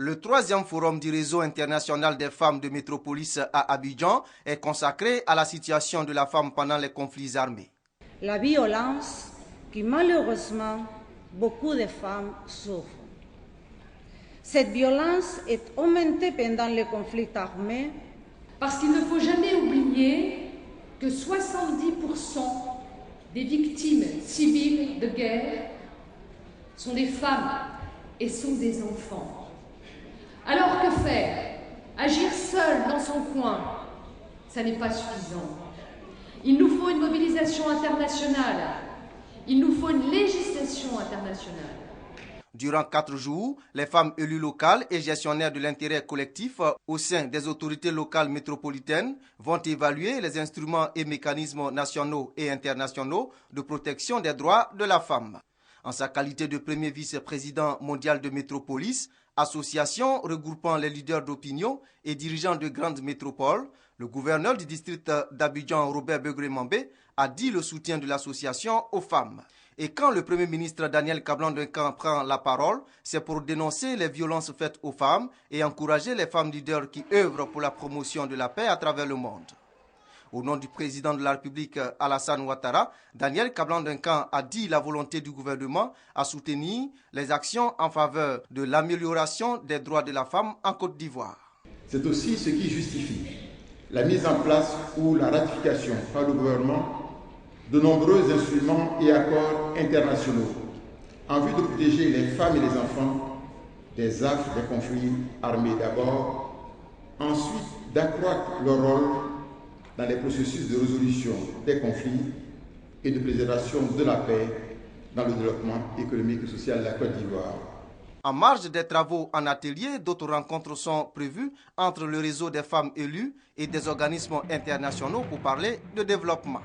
Le 3e forum du réseau international des femmes de Métropolis à Abidjan est consacré à la situation de la femme pendant les conflits armés. La violence que malheureusement beaucoup de femmes souffrent. Cette violence est augmentée pendant les conflits armés parce qu'il ne faut jamais oublier que 70% des victimes civiles de guerre sont des femmes et sont des enfants. Alors que faire? Agir seul dans son coin, ça n'est pas suffisant. Il nous faut une mobilisation internationale. Il nous faut une législation internationale. Durant 4 jours, les femmes élues locales et gestionnaires de l'intérêt collectif au sein des autorités locales métropolitaines vont évaluer les instruments et mécanismes nationaux et internationaux de protection des droits de la femme. En sa qualité de premier vice-président mondial de Métropolis, association regroupant les leaders d'opinion et dirigeants de grandes métropoles, le gouverneur du district d'Abidjan, Robert Begré-Mambé, a dit le soutien de l'association aux femmes. Et quand le Premier ministre Daniel Kablan-Duncan prend la parole, c'est pour dénoncer les violences faites aux femmes et encourager les femmes leaders qui œuvrent pour la promotion de la paix à travers le monde. Au nom du président de la République Alassane Ouattara, Daniel Kablan-Duncan a dit la volonté du gouvernement à soutenir les actions en faveur de l'amélioration des droits de la femme en Côte d'Ivoire. C'est aussi ce qui justifie la mise en place ou la ratification par le gouvernement de nombreux instruments et accords internationaux en vue de protéger les femmes et les enfants des affres des conflits armés d'abord, ensuite d'accroître leur rôle dans les processus de résolution des conflits et de préservation de la paix dans le développement économique et social de la Côte d'Ivoire. En marge des travaux en atelier, d'autres rencontres sont prévues entre le réseau des femmes élues et des organismes internationaux pour parler de développement.